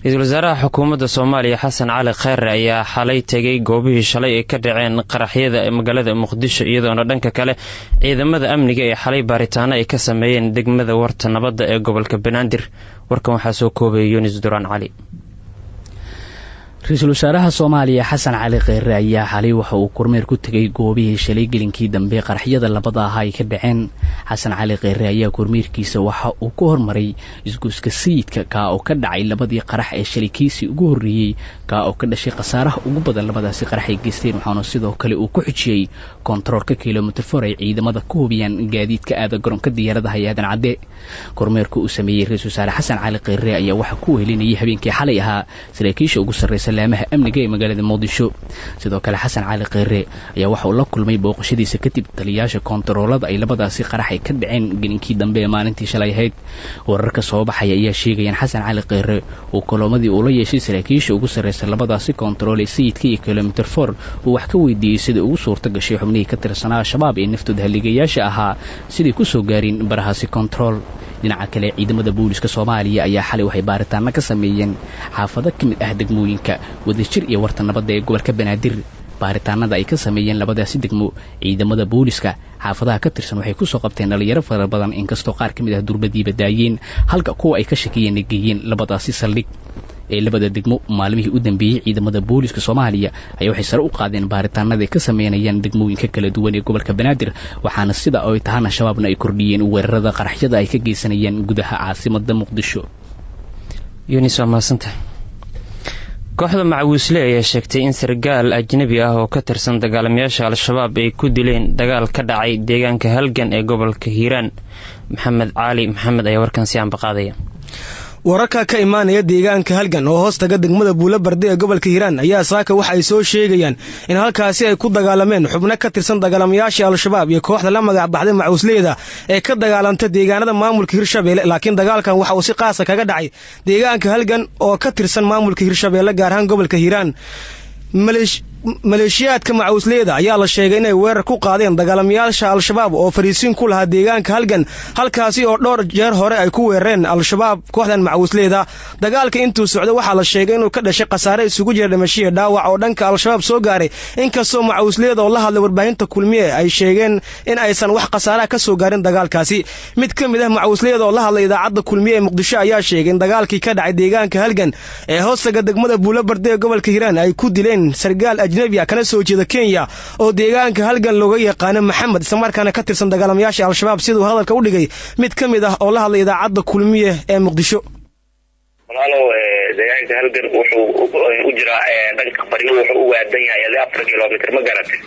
Ra'iisul Wasaaraha Xukuumadda Soomaaliya Xasan Cali Khayre ayaa xalay tagay goobihii shalay ee ka dhaceen qaraxyada magaalada Muqdisho iyadoo dhanka kale ciidamada amniga ee xalay baaritaano ay ka sameeyeen degmada Warta Nabadda ee gobolka Banaadir. Warkan waxaa soo koobay Yunis Duraan Cali. Ra'iisul Wasaaraha Soomaaliya Xasan Cali Khayre ayaa xalay waxa uu kormeer ku tagay goobihii shalay gelinkii dambe qaraxyada labada ah ay ka dhaceen. Xasan Cali Khayre ayaa kormeerkiisa waxa uu ku hormaray isgoyska sayidka ka oo ka dhacay labadii qarax ee shalikiisi ugu horeeyay ka oo ka dhashay khasaaraha ugu badan labadaasi qarax ay geysteen waxaana sidoo kale uu ku xijiyay kontaroolka kiiloomitir 4 ee ciidamada ku hubiyaan gaadiidka aada garoonka diyaaradaha Aadan Cadde. Kormeerka uu sameeyay Ra'iisul Wasaare Xasan Cali Khayre ayaa waxa ku weelinayay habeenkii xalay ahaa saraakiisha ugu sarreeyay laamaha amniga ee magaalada Muqdisho. Sidoo kale Xasan Cali Khayre ayaa waxa uu la kulmay booqashadiisa kadib taliyaasha kontaroolada ay labadaasi qarax ay ka dhaceen gelinkii dambe ee maalintii shalay ahayd. Wararka soo baxaya ayaa sheegayaan Xasan Cali Khayre uu kuloomadii uu la yeeshay saraakiisha ugu sarreeyay labadaasi kontarool ee sayidka iyo kiiloomitir 4 uu wax ka weydiiyay sida ugu suurta gashay xubnihii ka tirsanaa shabaab ee naftooda haligayaasha ahaa sidii ku soo gaarin barahaasi kontarool. dhinaca kale ciidamada booliska Soomaaliya ayaa xalay waxay baaritaano ka sameeyeen xaafado ka mid ah degmooyinka Wadajir iyo Warta Nabadda ee gobolka Banaadir. baaritaanada ay ka sameeyeen labadaasi degmo ciidamada booliska xaafadaha ka tirsan waxay ku soo qabteen dhalinyaro fara badan inkastoo qaar ka mid ah durbadiiba daayeen halka kuwa ay ka shakiyeen geeyeen labadaasi saldhig ee labada degmo. maalmihii u dambeeyay ciidamada booliska Soomaaliya ayaa waxay sare u qaadeen baaritaanada ay ka sameeyeen degmooyinka kala duwan ee gobolka Banaadir waxaana sida ay tahana shabaabna ay kordhiyeen weerarada qaraxyada ay ka geysanayeen gudaha caasimadda Muqdisho. Yunis Amaasanta. kooxda Macawiisle ayaa sheegtay in sargaal ajnabi ah oo ka tirsan dagaalamayaasha Al-Shabaab ay ku dileen dagaal ka dhacay deegaanka Halgan ee gobolka Hiiraan. Maxamed Cali Maxamed ayaa warkan si aan baqaadaya. wararka ka imaanaya deegaanka Halgan oo hoos taga degmada Buulabarde ee gobolka Hiiraan ayaa saaka waxa ay soo sheegayaan in halkaasi ay ku dagaalameen xubno ka tirsan dagaalamayaasha Al-Shabaab iyo kooxda la magac baxday Macawiisleeda ee ka dagaalantay deegaanada maamulka Hirshabeelle laakiin dagaalkan waxa uu si qaas ah kaga dhacay deegaanka Halgan oo ka tirsan maamulka Hirshabeelle gaar ahaan gobolka Hiiraan. maleeshiyaadka Macawiisleeda ayaa la sheegay inay weerar ku qaadeen dagaalamayaasha Al-Shabaab oo fariisiin ku lahaa deegaanka Halgan halkaasi oo dhowr jeer hore ay ku weerareen Al-Shabaab kooxdan Macawiisleeda. dagaalka intuu socdo waxaa la sheegay inuu ka dhashay khasaare isugu jira dhimasho dhaawac oo dhanka Al-Shabaab soo gaaray inkastoo Macawiisleeda oo la hadlay warbaahinta kulmiye ay sheegeen in aysan wax khasaare ka soo gaarin dagaalkaasi. mid ka mid ah Macawiisleeda oo la hadlay idaacadda kulmiye ee Muqdisho ayaa sheegay in dagaalkii ka dhacay deegaanka Halgan ee hoostaga degmada Buulabarde ee gobolka Hiiraan ay ku dileen sargaal ajnabi ah kana soo jeeda Kenya oo deegaanka Halgan looga yaqaan Maxamed islamarkaana ka tirsan dagaalamayaasha Al-Shabaab sidoo hadalka u dhigay mid ka mid ah oo la hadlay idaacadda kulmiye ee Muqdisho. deegaanka Halgan wuxuu u jiraa dhanka bariga wuxuu u waadan yahay 4 kiiloomitir ma garatay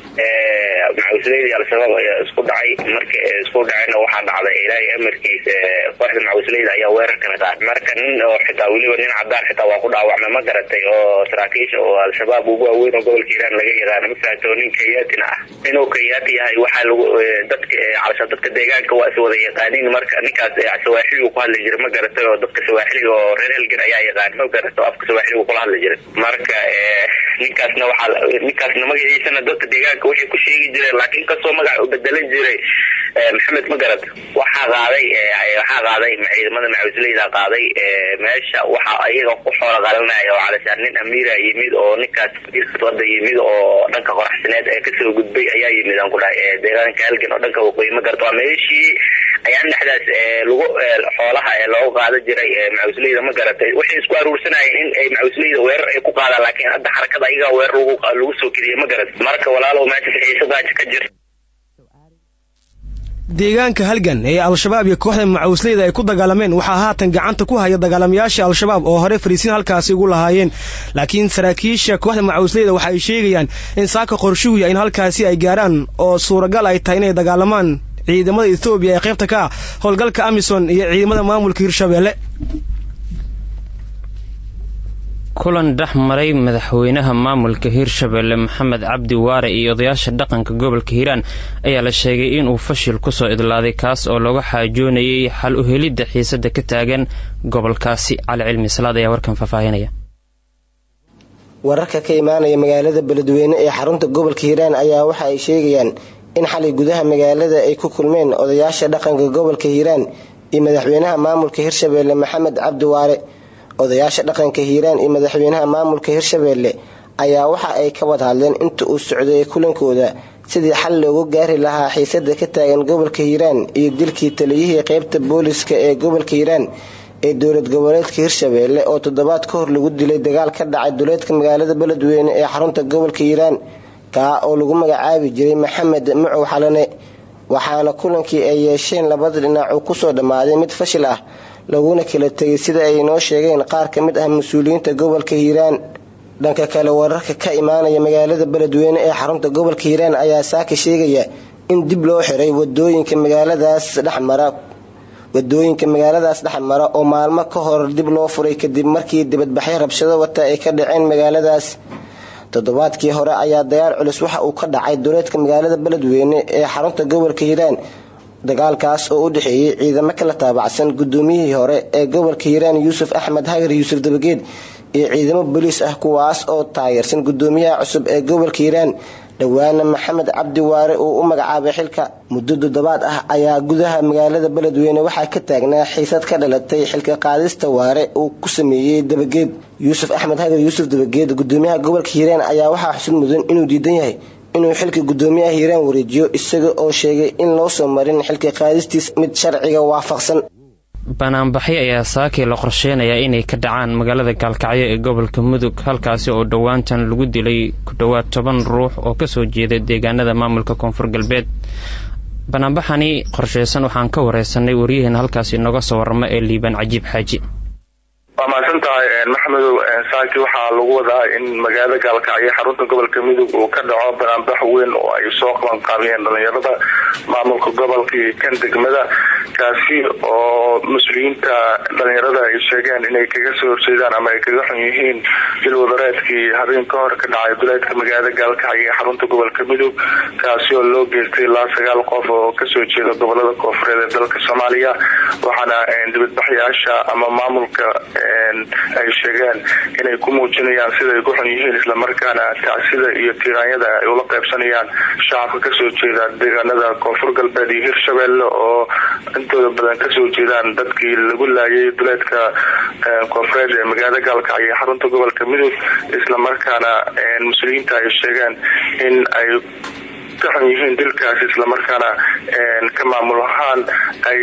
Macawiisleeda Al-Shabaab ayaa isku dhacay markii isku dhacayna waxa dhacday ilaahay amarkiisa kooxda Macawiisleeda ayaa weerar ka qaaday marka nin oo xitaa waliba nin cadaan xitaa waa ku dhaawacmay ma garatay oo saraakiisha oo Al-Shabaab ugu weyn oo gobolka Hiiraan laga yaqaan ma fahanto nin Kenyatina ah inuu Kenyaati yahay waxa lagu dadka deegaanka waa iswada yaqaaniin marka ninkaas Sawaaxili ku hadli jiray ma garatay oo dadka Sawaaxili oo reer Halgan ayaa yaqaan ma garatay afka Sawaaxili ku hadli jiray marka ninkaasna magaciisa dadka deegaanka waxay ku sheegi jireen laakiin ka soo magac u bedelan jiray Maxamed ma garat waxa qaaday ciidamada Macawiisleeda qaaday meesha waxa ayaga ku xoolo qalanaya oo calashaan nin amiira yimid oo ninkaas wada yimid oo dhanka qoraxsineed ee ka soo gudbay ayaa yimid aan ku dhahay deegaanka Halgan oo dhanka waqooyi ma garto meeshii ayaa dhaxdaas lagu xoolaha ee loo qaada jiray Macawiisleeda ma garatay waxay isku aruursanayeen in ay Macawiisleeda weerar ay ku qaadaan laakiin hadda xarakada ayaga weerar lagu soo kidiyay ma garat marka walaalow meesha xiisada ka jirta deegaanka Halgan ee Al-Shabaab iyo kooxda Macawiisleeda ay ku dagaalameen waxa haatan gacanta ku haya dagaalamayaasha Al-Shabaab oo hore fariisiin halkaasi ugu lahaayeen laakiin saraakiisha kooxda Macawiisleeda waxa ay sheegayaan in saaka qorshuhu yahay in halkaasi ay gaaraan oo suuragal ay tahay inay dagaalamaan ciidamada Ethiopia ee qaybta ka howlgalka Amisom iyo ciidamada maamulka Hirshabeelle. kulan dhaxmaray madaxweynaha maamulka Hirshabeelle Maxamed Cabdi Waare iyo odayaasha dhaqanka gobolka Hiiraan ayaa la sheegay in uu fashil ku soo idlaaday kaas oo laga xaajoonayay xal u helidda xiisada ka taagan gobolkaasi. Cali Cilmi Salaad ayaa warkan faafahinaya. wararka ka imaanaya magaalada Beledweyne ee xarunta gobolka Hiiraan ayaa waxa ay sheegayaan in xalay gudaha magaalada ay ku kulmeen odayaasha dhaqanka gobolka Hiiraan iyo madaxweynaha maamulka Hirshabeelle Maxamed Cabdi Waare odayaasha dhaqanka hiiraan iyo madaxweynaha maamulka hirshabeelle ayaa waxa ay ka wada hadleen inta uu socday kulankooda sidii xal loogu gaari lahaa xiisada ka taagan gobolka hiiraan iyo dilkii taliyihii qaybta booliska ee gobolka hiiraan ee dowlad goboleedka hirshabeelle oo toddobaad ka hor lagu dilay dagaal ka dhacay duleedka magaalada beledweyne ee xarunta gobolka hiiraan kaa oo lagu magacaabi jiray maxamed macow xalane waxaana kulankii ay yeesheen labada dhinac uu kusoo dhammaaday mid fashil ah laguna kala tegay sida ay noo sheegeen qaar ka mid ah mas-uuliyiinta gobolka hiiraan dhanka kale wararka ka imaanaya magaalada beledweyne ee xarunta gobolka hiiraan ayaa saaka sheegaya in dib loo xiray wadooyinka magaaladaas dhexmara oo maalmo ka hor dib loo furay kadib markii dibadbaxyo rabshado wata ay ka dhaceen magaaladaas toddobaadkii hore ayaa dagaal culus waxa uu ka dhacay duleedka magaalada beledweyne ee xarunta gobolka hiiraan dagaalkaas oo u dhexeeyay ciidamo kala taabacsan gudoomiyihii hore ee gobolka hiiraan yuusuf axmed hagar yuusuf dabageed iyo ciidamo booliis ah kuwaas oo taageersan gudoomiyaha cusub ee gobolka hiiraan dhawaana maxamed cabdi waare uu u magacaabay xilka muddo toddobaad ah ayaa gudaha magaalada beledweyne waxaa ka taagnaa xiisad ka dhalatay xilka qaadista waare uu ku sameeyey dabageed yuusuf axmed hagar yuusuf dabageed gudoomiyaha gobolka hiiraan ayaa waxaa xusud mudan inuu diidan yahay inuu xilka gudoomiyaha hiiraan wareejiyo isaga oo sheegay in loo soo marin xilka qaadistiis mid sharciga waafaqsan banaanbaxyo ayaa saakii la qorsheynayaa inay ka dhacaan magaalada gaalkacyo ee gobolka mudug halkaasi oo dhowaantan lagu dilay ku dhowaad 10 ruux oo kasoo jeeda deegaanada maamulka koonfur galbeed banaanbaxani qorsheysan waxaan ka wareysanay waryaheena halkaasi inooga soo warama ee liibaan cajiib xaaji waa mahadsantahay maxamedow saaki waxaa lagu wadaa in magaalada gaalkacyo xarunta gobolka mudug uu ka dhaco banaanbax weyn oo ay soo qabanqaabiyeen dhalinyarada maamulka gobolka iyo kan degmada kaasi oo mas-uuliyiinta dhalinyarada ay sheegeen inay kaga soo horjeedaan ama ay kaga xun yihiin dil wadareedkii habeen ka hor ka dhacay duleedka magaalada gaalkacyo ee xarunta gobolka mudug kaasi oo loo geystay ilaa 9 qof oo kasoo jeeda gobolada koonfureed ee dalka Soomaaliya waxaana dibadbaxyaasha ama maamulka ay sheegeen inay ku muujinayaan sida ay ku xun yihiin isla markaana tacsida iyo tiraanyada ay ula qaybsanayaan shacabka kasoo jeeda deegaanada koonfur galbeed iyo hirshabeelle oo intooda badan kasoo jeedaan dadkii lagu laayay duleedka koonfureed ee magaalada gaalkacyo ee xarunta gobolka mudug isla markaana mas-uuliyiinta ay sheegeen in ay kaxun yihiin dilkaas isla markaana ka maamul ahaan ay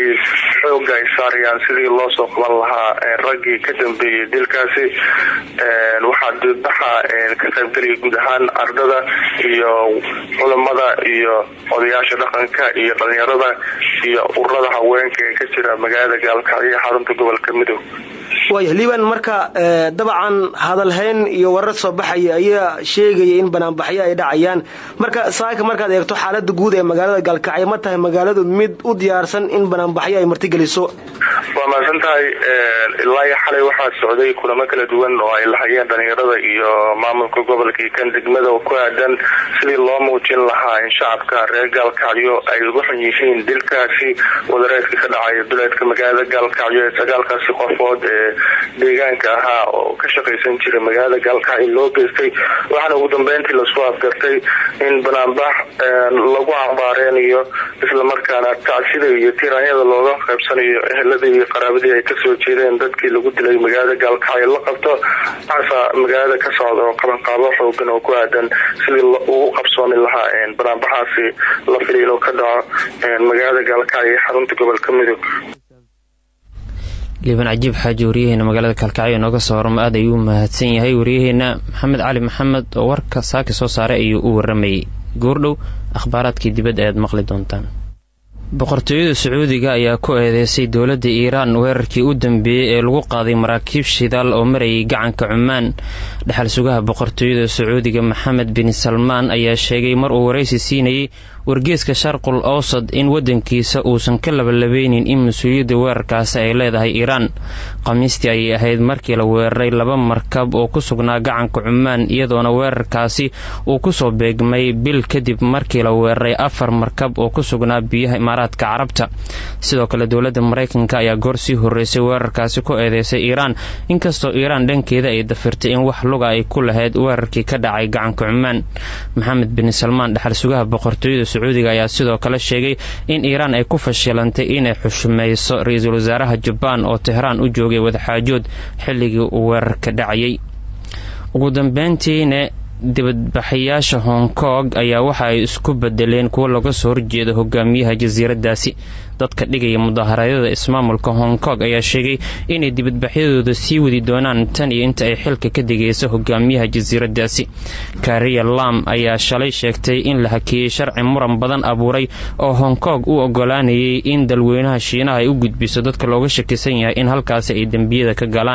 xooga ay saarayaan sidii loo soo qaban lahaa raggii ka dambeeyay dilkaasi waxaa dibadbaxa ka qaybgalaya guud ahaan ardada iyo culamada iyo odayaasha dhaqanka iyo dhalinyarada iyo ururada haweenka ee ka jira magaalada gaalkacyo ee xarunta gobolka mudug waaya liibaan marka dabcan hadalhayn iyo warar soo baxaya ayaa sheegaya in banaanbaxyo ay dhacayaan marka saaka markaad eegto xaalada guud ee magaalada gaalkacyo ma tahay magaaladu mid u diyaarsan in banaanbaxyo ay martigeliso waa mahadsantahay ilaa xalay waxaa socday kulamo kala duwan oo ay lahayeen dhalinyarada iyo maamulka gobolka iyo kan degmada oo ku aadan sidii loo muujin lahaa in shacabka reer gaalkacyo ay ugu xun yihiin dilkaasi wadareedka ka dhacay duleedka magaalada gaalkacyo ee 9 qofood ee deegaanka ahaa oo ka shaqaysan jiray magaalada gaalkacyo loo geystay waxaana ugu dambeyntii lasoo afgartay in banaanbax lagu cambaareeniyo isla markaana tacsida iyo tiraanyada looga qaybsanayo eheladii iyo qaraabadii ay kasoo jeedeen dadkii lagu dilay magaalada gaalkacyo la qabto waxaasa magaalada ka socda oo qabanqaabo xoogan oo ku aadan sidii ugu qabsoomi lahaa banaanbaxaasi la filay inuu ka dhaco magaalada gaalkacyo ee xarunta gobolka mudug liibaan cajiib xaaji waryaheena magaalada gaalkacyo inooga soo waramo aad ayuu mahadsan yahay waryaheena maxamed cali maxamed oo warka saaki soo saaray ayuu u waramayay goordhow akhbaaraadkii dibadda ayaad maqli doontaan boqortooyada sacuudiga ayaa ku eedeysay dowladda iiraan weerarkii u dambeeyey ee lagu qaaday maraakiib shidaal oo marayay gacanka cumaan dhaxal sugaha boqortooyada sacuudiga maxamed bin salmaan ayaa sheegay mar uu waraysi siinayay wargeeska sharqul awsad in waddankiisa uusan ka labalabeynin in mas-uuliyadda weerarkaasi ay leedahay iiraan khamiistii ayay ahayd markii la weeraray 2 markab oo ku sugnaa gacanka cumaan iyadoona weerarkaasi uu kusoo beegmay bil kadib markii la weeraray 4 markab oo ku sugnaa biyaha imaaraadka carabta sidoo kale dowladda maraykanka ayaa goor sii horeysay weerarkaasi ku eedeysay iiraan inkastoo iiraan dhankeeda ay dafirtay in wax luga ay ku lahayd weerarkii ka dhacay gacanka cumaan maxamed bin salmaan dhaxal sugaha boqortooyada sacuudiga ayaa sidoo kale sheegay in iiraan ay ku fashilantay inay xushmayso ra-iisul wasaaraha jabaan oo tehraan u joogay wadaxaajood xilligii uu weerarka dhacayay. ugu dambeyntiina dibadbaxayaasha hong kong ayaa waxa ay isku bedeleen kuwo laga soo horjeeda hogaamiyaha jasiiradaasi. dadka dhigaya mudaharaadyada ismaamulka hong kong ayaa sheegay inay dibadbaxyadooda sii wadi doonaan tan iyo inta ay xilka ka digayso hogaamiyaha jasiiradaasi. Carrie Lam ayaa shalay sheegtay in la hakiyey sharci muran badan abuuray oo hong kong u ogolaanayay in dalweynaha Shiinaha ay u gudbiso dadka looga shakisan yahay in halkaasi ay dembiyada ka galaan.